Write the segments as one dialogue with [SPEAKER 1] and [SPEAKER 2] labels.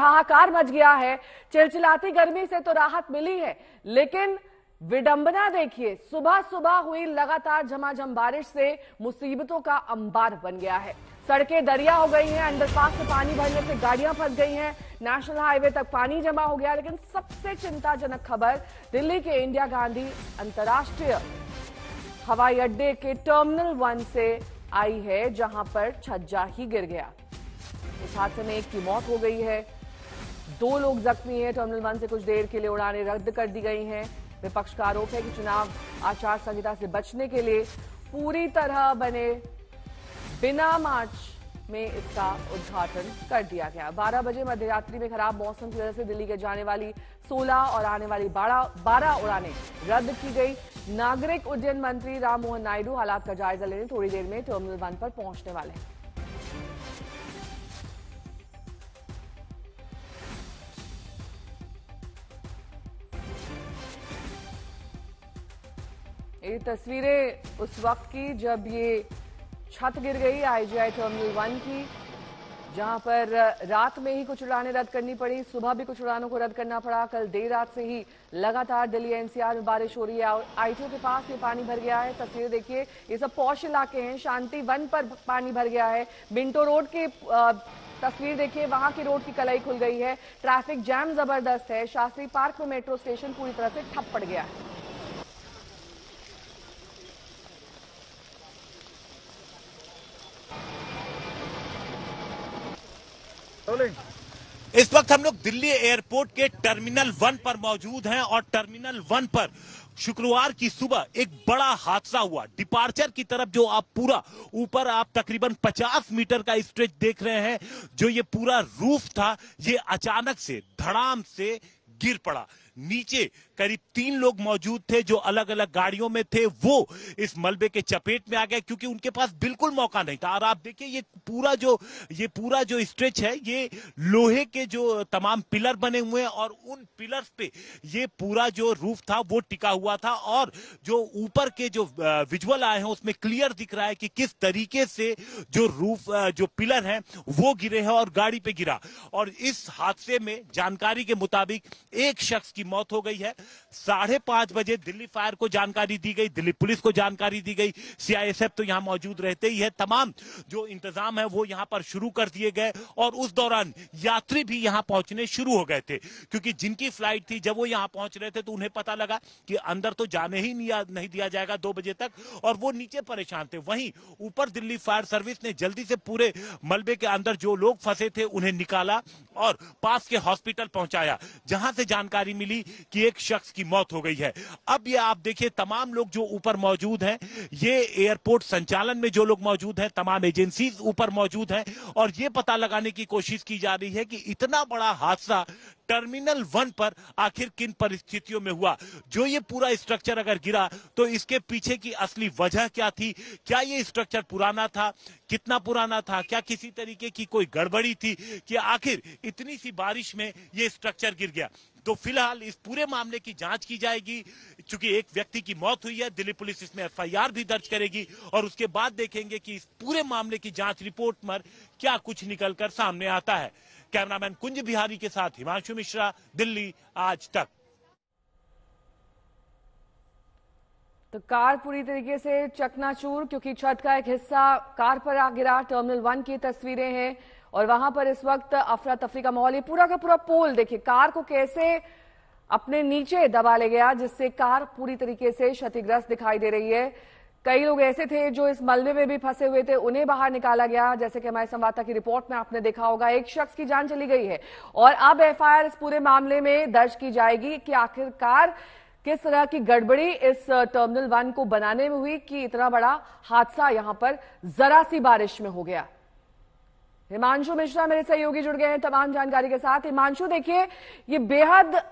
[SPEAKER 1] हाहाकार मच गया है। चिलचिलाती गर्मी से तो राहत मिली है, लेकिन विडंबना देखिए, सुबह सुबह हुई लगातार झमाझम बारिश से मुसीबतों का अंबार बन गया है। सड़कें दरिया हो गई हैं, अंडरपास से पानी भरने से गाड़ियां फंस गई हैं, नेशनल हाईवे तक पानी जमा हो गया। लेकिन सबसे चिंताजनक खबर दिल्ली के इंदिरा गांधी अंतर्राष्ट्रीय हवाई अड्डे के टर्मिनल 1 से आई है, जहां पर छज्जा ही गिर गया। इस हादसे में एक की मौत हो गई है, 2 लोग जख्मी हैं। टर्मिनल 1 से कुछ देर के लिए उड़ानें रद्द कर दी गई हैं। विपक्ष का आरोप है कि चुनाव आचार संहिता से बचने के लिए पूरी तरह बने बिना मार्च में इसका उद्घाटन कर दिया गया। 12 बजे मध्यरात्रि में खराब मौसम की वजह से दिल्ली के जाने वाली 16 और आने वाली 12 उड़ानें रद्द की गई। नागरिक उड्डयन मंत्री राममोहन नायडू हालात का जायजा लेने थोड़ी देर में टर्मिनल 1 पर पहुंचने वाले हैं। ये तस्वीरें उस वक्त की जब ये छत गिर गई आईजीआई टर्मिनल 1 की, जहां पर रात में ही कुछ उड़ानें रद्द करनी पड़ी, सुबह भी कुछ उड़ानों को रद्द करना पड़ा। कल देर रात से ही लगातार दिल्ली एनसीआर में बारिश हो रही है और आईटीओ के पास ये पानी भर गया है। तस्वीरें देखिए, ये सब पॉश इलाके हैं। शांति वन पर पानी भर गया है। मिंटो रोड की तस्वीर देखिए, वहां की रोड की कलाई खुल गई है। ट्रैफिक जैम जबरदस्त है। शास्त्री पार्क में मेट्रो स्टेशन पूरी तरह से ठप पड़ गया है।
[SPEAKER 2] इस वक्त हम लोग दिल्ली एयरपोर्ट के टर्मिनल 1 पर मौजूद हैं और टर्मिनल 1 पर शुक्रवार की सुबह एक बड़ा हादसा हुआ। डिपार्चर की तरफ जो आप पूरा ऊपर आप तकरीबन 50 मीटर का स्ट्रेच देख रहे हैं, जो ये पूरा रूफ था, ये अचानक से धड़ाम से गिर पड़ा। नीचे करीब 3 लोग मौजूद थे जो अलग अलग गाड़ियों में थे, वो इस मलबे के चपेट में आ गए क्योंकि उनके पास बिल्कुल मौका नहीं था। और आप देखिए ये पूरा जो स्ट्रेच है, ये लोहे के जो तमाम पिलर बने हुए हैं और उन पिलर्स पे ये पूरा जो रूफ था वो टिका हुआ था। और जो ऊपर के जो विजुअल आए हैं उसमें क्लियर दिख रहा है कि किस तरीके से जो रूफ जो पिलर है वो गिरे हैं और गाड़ी पे गिरा। और इस हादसे में जानकारी के मुताबिक एक शख्स की मौत हो गई है। 5:30 बजे दिल्ली फायर को जानकारी दी गई, दिल्ली पुलिस को जानकारी दी गई। सीआईएसएफ तो यहां मौजूद रहते ही है। तमाम जो इंतजाम है वो यहां पर शुरू कर दिए गए और उस दौरान यात्री भी यहां पहुंचने शुरू हो गए थे क्योंकि जिनकी फ्लाइट थी, जब वो यहां पहुंच रहे थे तो उन्हें पता लगा कि अंदर तो जाने ही नहीं दिया जाएगा 2 बजे तक, और वो नीचे परेशान थे। वहीं ऊपर दिल्ली फायर सर्विस ने जल्दी से पूरे मलबे के अंदर जो लोग फंसे थे उन्हें निकाला और पास के हॉस्पिटल पहुंचाया, जहां से जानकारी मिली कि एक शख्स की मौत हो गई है। अब ये आप देखिए, तमाम लोग जो ऊपर मौजूद हैं, ये एयरपोर्ट संचालन में जो लोग मौजूद हैं, तमाम एजेंसी ऊपर मौजूद हैं और ये पता लगाने की कोशिश की जा रही है कि इतना बड़ा हादसा टर्मिनल 1 पर आखिर किन परिस्थितियों में हुआ। जो ये पूरा स्ट्रक्चर अगर गिरा तो इसके पीछे की असली वजह क्या थी? क्या ये स्ट्रक्चर पुराना था? कितना पुराना था? क्या किसी तरीके की कोई गड़बड़ी थी कि आखिर इतनी सी बारिश में ये स्ट्रक्चर गिर गया? तो फिलहाल इस पूरे मामले की जांच की जाएगी। चूंकि एक व्यक्ति की मौत हुई है, दिल्ली पुलिस इसमें एफआईआर भी दर्ज करेगी और उसके बाद देखेंगे कि इस पूरे मामले की जांच रिपोर्ट पर क्या कुछ निकलकर सामने आता है। कैमरामैन कुंज बिहारी के साथ हिमांशु मिश्रा, दिल्ली आज तक।
[SPEAKER 1] तो कार पूरी तरीके से चकनाचूर, क्योंकि छत का एक हिस्सा कार पर आ गिरा। टर्मिनल 1 की तस्वीरें हैं और वहां पर इस वक्त अफरा तफरी का माहौल। ये पूरा का पूरा पोल देखिए, कार को कैसे अपने नीचे दबा ले गया, जिससे कार पूरी तरीके से क्षतिग्रस्त दिखाई दे रही है। कई लोग ऐसे थे जो इस मलबे में भी फंसे हुए थे, उन्हें बाहर निकाला गया। जैसे कि हमारे संवाददाता की रिपोर्ट में आपने देखा होगा, एक शख्स की जान चली गई है और अब एफआईआर इस पूरे मामले में दर्ज की जाएगी कि आखिरकार किस तरह की गड़बड़ी इस टर्मिनल 1 को बनाने में हुई कि इतना बड़ा हादसा यहां पर जरा सी बारिश में हो गया। हिमांशु मिश्रा मेरे सहयोगी जुड़ गए हैं तमाम जानकारी के साथ। हिमांशु, देखिए, ये बेहद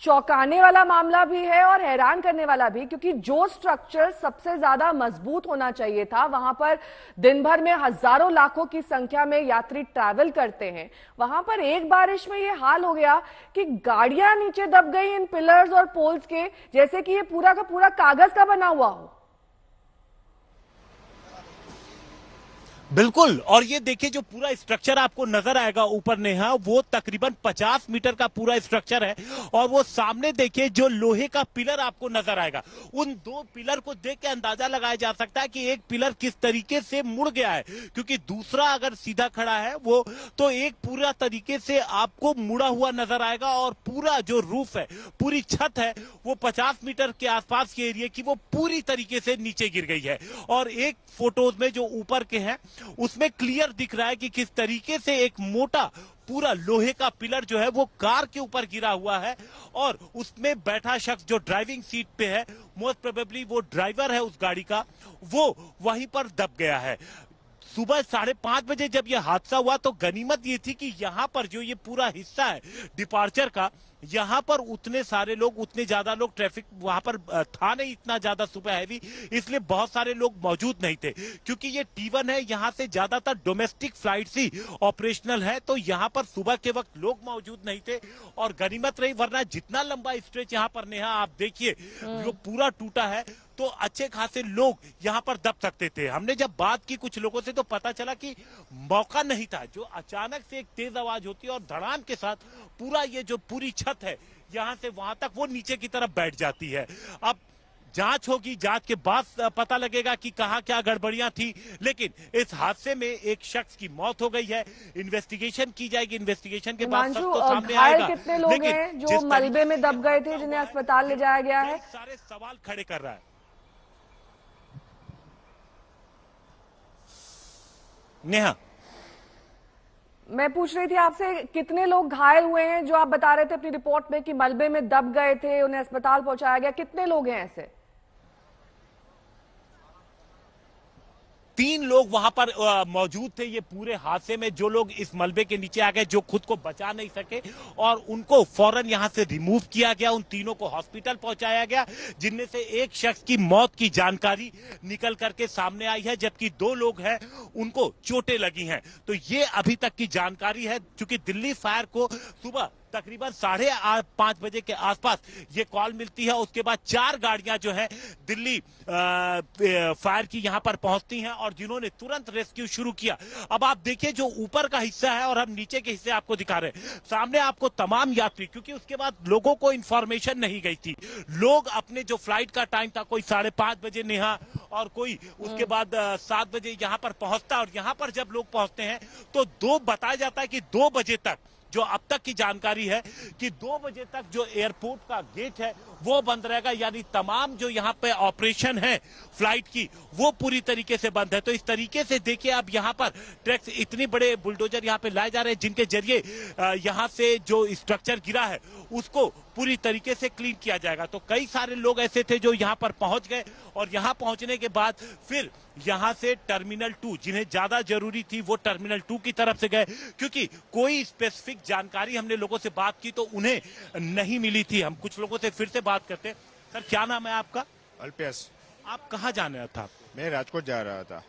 [SPEAKER 1] चौंकाने वाला मामला भी है और हैरान करने वाला भी, क्योंकि जो स्ट्रक्चर सबसे ज्यादा मजबूत होना चाहिए था, वहां पर दिन भर में हजारों लाखों की संख्या में यात्री ट्रैवल करते हैं, वहां पर एक बारिश में ये हाल हो गया कि गाड़ियां नीचे दब गई इन पिलर्स और पोल्स के, जैसे कि ये पूरा का पूरा कागज का बना हुआ हो।
[SPEAKER 2] बिल्कुल। और ये देखिए जो पूरा स्ट्रक्चर आपको नजर आएगा ऊपर नेहा, वो तकरीबन 50 मीटर का पूरा स्ट्रक्चर है। और वो सामने देखिए जो लोहे का पिलर आपको नजर आएगा, उन दो पिलर को देख के अंदाजा लगाया जा सकता है कि एक पिलर किस तरीके से मुड़ गया है, क्योंकि दूसरा अगर सीधा खड़ा है वो तो एक पूरा तरीके से आपको मुड़ा हुआ नजर आएगा। और पूरा जो रूफ है, पूरी छत है, वो 50 मीटर के आसपास के एरिया की वो पूरी तरीके से नीचे गिर गई है। और एक फोटोज में जो ऊपर के हैं उसमें क्लियर दिख रहा है कि किस तरीके से एक मोटा पूरा लोहे का पिलर जो है वो कार के ऊपर गिरा हुआ है। और उसमें बैठा शख्स जो ड्राइविंग सीट पे है, मोस्ट प्रोबेबली वो ड्राइवर है उस गाड़ी का, वो वहीं पर दब गया है। सुबह 5:30 बजे जब यह हादसा हुआ तो गनीमत ये थी कि यहां पर जो ये पूरा हिस्सा है डिपार्चर का, यहां पर उतने सारे लोग, उतने ज्यादा लोग, ट्रैफिक वहां पर था नहीं इतना ज्यादा सुबह हैवी, इसलिए बहुत सारे लोग मौजूद नहीं थे। क्योंकि ये T1 है, यहां से ज्यादातर डोमेस्टिक फ्लाइट्स ही ऑपरेशनल है, तो यहां पर सुबह के वक्त लोग मौजूद नहीं थे। और गनीमत रही, वरना जितना लंबा स्ट्रेच यहां पर नेहा आप देखिए जो पूरा टूटा है, तो अच्छे खासे लोग यहां पर दब सकते थे। हमने जब बात की कुछ लोगों से तो पता चला कि मौका नहीं था, जो अचानक से एक तेज आवाज होती है और धड़ाम के साथ पूरा ये जो पूरी छत है यहां से वहां तक वो नीचे की तरफ बैठ जाती है। अब जांच होगी, जांच के बाद पता लगेगा कि कहां क्या गड़बड़ियां थी। लेकिन इस हादसे में एक शख्स की मौत हो गई है, इन्वेस्टिगेशन की जाएगी, इन्वेस्टिगेशन के बाद सब तो सामने आएगा।
[SPEAKER 1] कितने लोग हैं जो मलबे में दब गए थे जिन्हें अस्पताल ले जाया गया है?
[SPEAKER 2] सारे सवाल खड़े कर रहा है नेहा।
[SPEAKER 1] मैं पूछ रही थी आपसे, कितने लोग घायल हुए हैं जो आप बता रहे थे अपनी रिपोर्ट में कि मलबे में दब गए थे, उन्हें अस्पताल पहुंचाया गया, कितने लोग हैं ऐसे?
[SPEAKER 2] 3 लोग वहां पर मौजूद थे ये पूरे हादसे में। जो लोग इस मलबे के नीचे आ गए, जो खुद को बचा नहीं सके, और उनको फौरन यहां से रिमूव किया गया। उन तीनों को हॉस्पिटल पहुंचाया गया, जिनमें से एक शख्स की मौत की जानकारी निकल करके सामने आई है, जबकि 2 लोग हैं उनको चोटें लगी हैं। तो ये अभी तक की जानकारी है। चूंकि दिल्ली फायर को सुबह तकरीबन 5:30 बजे के आसपास ये कॉल मिलती है, उसके बाद 4 गाड़ियां जो है दिल्ली फायर की यहां पर पहुंचती हैं और जिन्होंने तुरंत रेस्क्यू शुरू किया। अब आप देखिए जो ऊपर का हिस्सा है और हम नीचे के हिस्से आपको दिखा रहे हैं, सामने आपको तमाम यात्री, क्योंकि उसके बाद लोगों को इंफॉर्मेशन नहीं गई थी, लोग अपने जो फ्लाइट का टाइम था, कोई 5:30 बजे नेहा और कोई उसके बाद 7 बजे यहां पर पहुंचता है। और यहां पर जब लोग पहुंचते हैं तो बताया जाता है कि 2 बजे तक, जो अब तक की जानकारी है कि 2 बजे तक जो एयरपोर्ट का गेट है वो बंद रहेगा, यानी तमाम जो यहाँ पे ऑपरेशन है फ्लाइट की वो पूरी तरीके से बंद है। तो इस तरीके से देखिए अब यहाँ पर ट्रक्स, इतने बड़े बुलडोजर यहाँ पे लाए जा रहे हैं, जिनके जरिए यहाँ से जो स्ट्रक्चर गिरा है उसको पूरी तरीके से क्लीन किया जाएगा। तो कई सारे लोग ऐसे थे जो यहाँ पर पहुंच गए और यहाँ पहुंचने के बाद फिर यहाँ से टर्मिनल 2, जिन्हें ज्यादा जरूरी थी वो टर्मिनल 2 की तरफ से गए, क्योंकि कोई स्पेसिफिक जानकारी हमने लोगों से बात की तो उन्हें नहीं मिली थी। हम कुछ लोगों से फिर से बात करते हैं। सर क्या नाम है आपका?
[SPEAKER 3] अल्पेश।
[SPEAKER 2] आप कहाँ जाना था?
[SPEAKER 3] मैं राजकोट जा रहा था।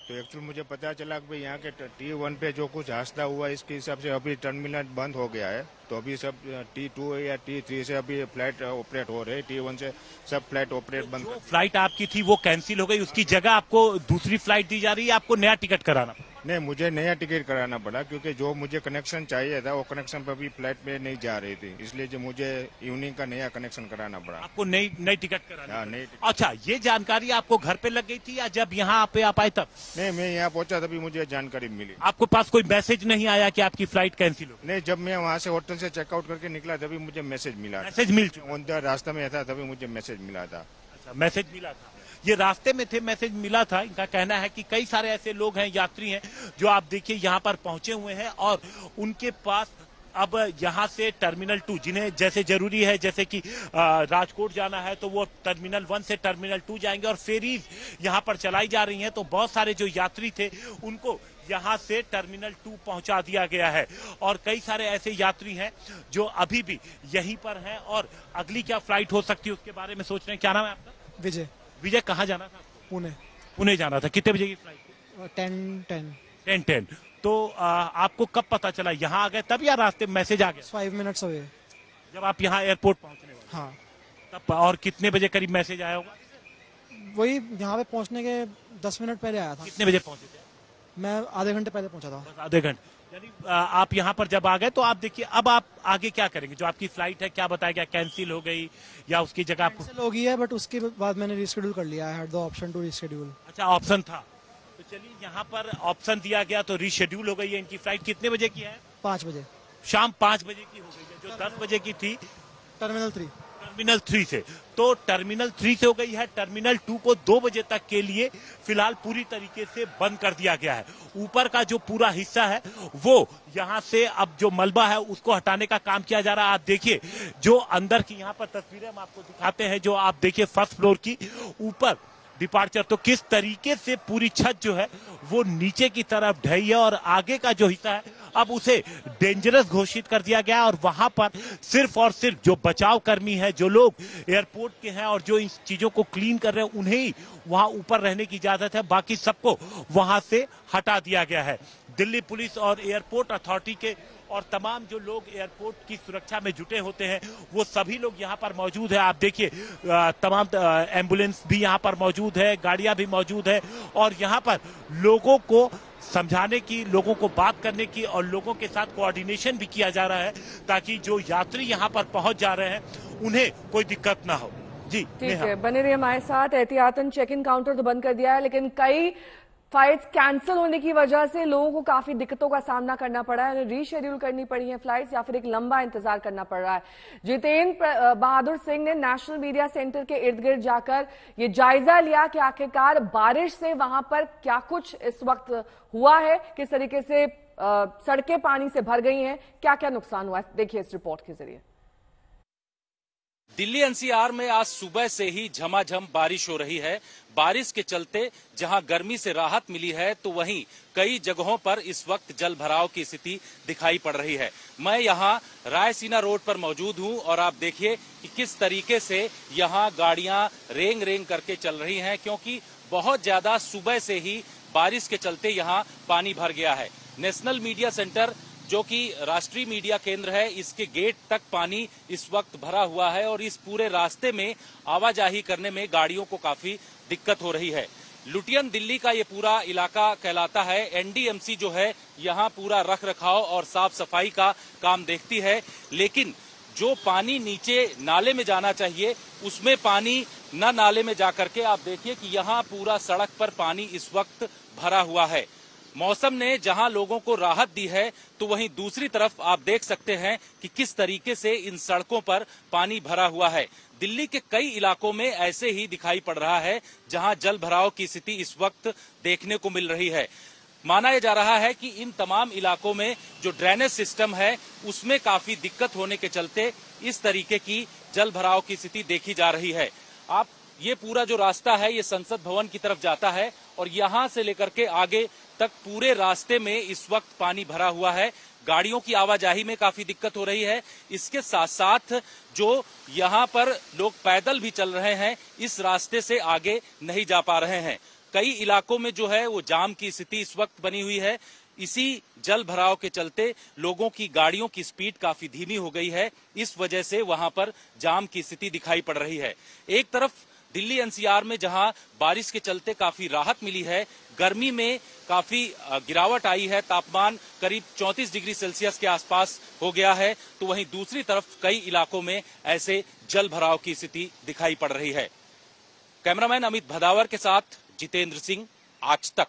[SPEAKER 3] तो एक्चुअली मुझे पता चला कि यहाँ के T1 पे जो कुछ हादसा हुआ इसके हिसाब से अभी टर्मिनल बंद हो गया है। तो अभी सब T2 या T3 से अभी फ्लाइट ऑपरेट हो रहे, T1 से सब फ्लाइट ऑपरेट बंद।
[SPEAKER 2] जो फ्लाइट आपकी थी वो कैंसिल हो गई, उसकी जगह आपको दूसरी फ्लाइट दी जा रही है, आपको नया टिकट कराना?
[SPEAKER 3] नहीं, मुझे नया टिकट कराना पड़ा, क्योंकि जो मुझे कनेक्शन चाहिए था वो कनेक्शन पर भी फ्लाइट में नहीं जा रही थी, इसलिए जो मुझे इवनिंग का नया कनेक्शन कराना पड़ा।
[SPEAKER 2] आपको नई टिकट कराना?
[SPEAKER 3] नई।
[SPEAKER 2] अच्छा, ये जानकारी आपको घर पे लग गई थी या जब यहाँ पे आप आए तब?
[SPEAKER 3] नहीं, मैं यहाँ पहुंचा तभी मुझे जानकारी मिली।
[SPEAKER 2] आपको पास कोई मैसेज नहीं आया कि आपकी फ्लाइट कैंसिल हो?
[SPEAKER 3] नहीं, जब मैं वहाँ से होटल से चेकआउट करके निकला तभी मुझे मैसेज मिला।
[SPEAKER 2] मैसेज मिल चुका?
[SPEAKER 3] रास्ते में था तभी मुझे मैसेज मिला था।
[SPEAKER 2] अच्छा, मैसेज मिला था, ये रास्ते में थे, मैसेज मिला था। इनका कहना है कि कई सारे ऐसे लोग हैं, यात्री हैं, जो आप देखिए यहाँ पर पहुंचे हुए हैं और उनके पास अब यहाँ से टर्मिनल 2, जिन्हें जैसे जरूरी है, जैसे कि राजकोट जाना है तो वो टर्मिनल 1 से टर्मिनल 2 जाएंगे और फेरीज यहाँ पर चलाई जा रही हैं। तो बहुत सारे जो यात्री थे उनको यहाँ से टर्मिनल 2 पहुंचा दिया गया है और कई सारे ऐसे यात्री हैं जो अभी भी यहीं पर हैं और अगली क्या फ्लाइट हो सकती है उसके बारे में सोच रहे हैं। क्या नाम है आपका?
[SPEAKER 4] विजय।
[SPEAKER 2] विजय, कहाँ जाना था?
[SPEAKER 4] पुणे।
[SPEAKER 2] पुणे जाना था। कितने बजे की फ्लाइट? 10:10। तो आपको कब पता चला? यहाँ आ गए तब या रास्ते मैसेज आ गया?
[SPEAKER 4] 5 मिनट्स अवे।
[SPEAKER 2] जब आप यहाँ एयरपोर्ट पहुंचने वाले?
[SPEAKER 4] हाँ।
[SPEAKER 2] तब और कितने बजे करीब मैसेज आया होगा?
[SPEAKER 4] वही यहाँ पे पहुंचने के 10 मिनट पहले आया था।
[SPEAKER 2] कितने बजे पहुंचे थे?
[SPEAKER 4] मैं आधे घंटे पहले पहुंचा था।
[SPEAKER 2] बस आधे घंटे। यानी आप यहाँ पर जब आ गए तो आप देखिए अब आप आगे क्या करेंगे? जो आपकी फ्लाइट है क्या बताया गया, कैंसिल हो गई या उसकी जगह आपको?
[SPEAKER 4] कैंसिल हो गई है, बट उसके बाद मैंने रिशेड्यूल कर लिया। I had the option to reschedule.
[SPEAKER 2] अच्छा, ऑप्शन था। तो चलिए, यहाँ पर ऑप्शन दिया गया तो रिशेड्यूल हो गई है। इनकी फ्लाइट कितने बजे की है?
[SPEAKER 4] 5 बजे।
[SPEAKER 2] शाम 5 बजे की हो गई है, जो 10 बजे की थी
[SPEAKER 4] टर्मिनल 3
[SPEAKER 2] से। तो टर्मिनल 3 से हो गई है। टर्मिनल 2 को 2 बजे तक के लिए फिलहाल पूरी तरीके से बंद कर दिया गया है। ऊपर का जो पूरा हिस्सा है वो यहाँ से अब जो मलबा है उसको हटाने का काम किया जा रहा है। आप देखिए जो अंदर की यहाँ पर तस्वीरें हम आपको दिखाते हैं, जो आप देखिए फर्स्ट फ्लोर की ऊपर डिपार्चर, तो किस तरीके से पूरी छत जो है वो नीचे की तरफ ढही है और आगे का जो हिस्सा है अब उसे डेंजरस घोषित कर दिया गया। और वहां पर सिर्फ और सिर्फ जो बचाव कर्मी है, जो लोग एयरपोर्ट के हैं और जो इन चीजों को क्लीन कर रहे हैं, उन्हें ही वहां ऊपर रहने की इजाजत है। बाकी सबको वहां से हटा दिया गया है। दिल्ली पुलिस और एयरपोर्ट अथॉरिटी के और तमाम जो लोग एयरपोर्ट की सुरक्षा में जुटे होते हैं वो सभी लोग यहाँ पर मौजूद है। आप देखिए तमाम एम्बुलेंस भी यहाँ पर मौजूद है, गाड़ियां भी मौजूद है और यहाँ पर लोगों को समझाने की, लोगों को बात करने की और लोगों के साथ कोऑर्डिनेशन भी किया जा रहा है ताकि जो यात्री यहाँ पर पहुंच जा रहे हैं उन्हें कोई दिक्कत ना हो। जी
[SPEAKER 1] ठीक है, बने रहिए हमारे साथ। एहतियातन चेक इन काउंटर तो बंद कर दिया है, लेकिन कई फ्लाइट्स कैंसिल होने की वजह से लोगों को काफी दिक्कतों का सामना करना पड़ा है। रीशेड्यूल करनी पड़ी है फ्लाइट्स या फिर एक लंबा इंतजार करना पड़ रहा है। जितेंद्र बहादुर सिंह ने नेशनल मीडिया सेंटर के इर्द गिर्द जाकर ये जायजा लिया कि आखिरकार बारिश से वहां पर क्या कुछ इस वक्त हुआ है, किस तरीके से सड़कें पानी से भर गई हैं, क्या क्या नुकसान हुआ है, देखिए इस रिपोर्ट के जरिए।
[SPEAKER 5] दिल्ली एनसीआर में आज सुबह से ही झमाझम बारिश हो रही है। बारिश के चलते जहां गर्मी से राहत मिली है तो वहीं कई जगहों पर इस वक्त जल भराव की स्थिति दिखाई पड़ रही है। मैं यहां रायसीना रोड पर मौजूद हूं और आप देखिए कि किस तरीके से यहां गाड़ियां रेंग रेंग करके चल रही हैं, क्योंकि बहुत ज्यादा सुबह से ही बारिश के चलते यहां पानी भर गया है। नेशनल मीडिया सेंटर जो कि राष्ट्रीय मीडिया केंद्र है, इसके गेट तक पानी इस वक्त भरा हुआ है और इस पूरे रास्ते में आवाजाही करने में गाड़ियों को काफी दिक्कत हो रही है। लुटियन दिल्ली का ये पूरा इलाका कहलाता है। एनडीएमसी जो है यहाँ पूरा रख रखाव और साफ सफाई का काम देखती है, लेकिन जो पानी नीचे नाले में जाना चाहिए उसमें पानी न नाले में जाकर के आप देखिए कि यहाँ पूरा सड़क पर पानी इस वक्त भरा हुआ है। मौसम ने जहां लोगों को राहत दी है तो वहीं दूसरी तरफ आप देख सकते हैं कि किस तरीके से इन सड़कों पर पानी भरा हुआ है। दिल्ली के कई इलाकों में ऐसे ही दिखाई पड़ रहा है जहां जल भराव की स्थिति इस वक्त देखने को मिल रही है। माना जा रहा है कि इन तमाम इलाकों में जो ड्रेनेज सिस्टम है उसमें काफी दिक्कत होने के चलते इस तरीके की जल भराव की स्थिति देखी जा रही है। आप ये पूरा जो रास्ता है ये संसद भवन की तरफ जाता है और यहाँ से लेकर के आगे तक पूरे रास्ते में इस वक्त पानी भरा हुआ है। गाड़ियों की आवाजाही में काफी दिक्कत हो रही है। इसके साथ साथ जो यहाँ पर लोग पैदल भी चल रहे हैं, इस रास्ते से आगे नहीं जा पा रहे हैं। कई इलाकों में जो है वो जाम की स्थिति इस वक्त बनी हुई है। इसी जल भराव के चलते लोगों की गाड़ियों की स्पीड काफी धीमी हो गई है। इस वजह से वहां पर जाम की स्थिति दिखाई पड़ रही है। एक तरफ दिल्ली एनसीआर में जहां बारिश के चलते काफी राहत मिली है, गर्मी में काफी गिरावट आई है, तापमान करीब 34 डिग्री सेल्सियस के आसपास हो गया है, तो वहीं दूसरी तरफ कई इलाकों में ऐसे जल भराव की स्थिति दिखाई पड़ रही है। कैमरामैन अमित भदावर के साथ जितेंद्र सिंह, आज तक।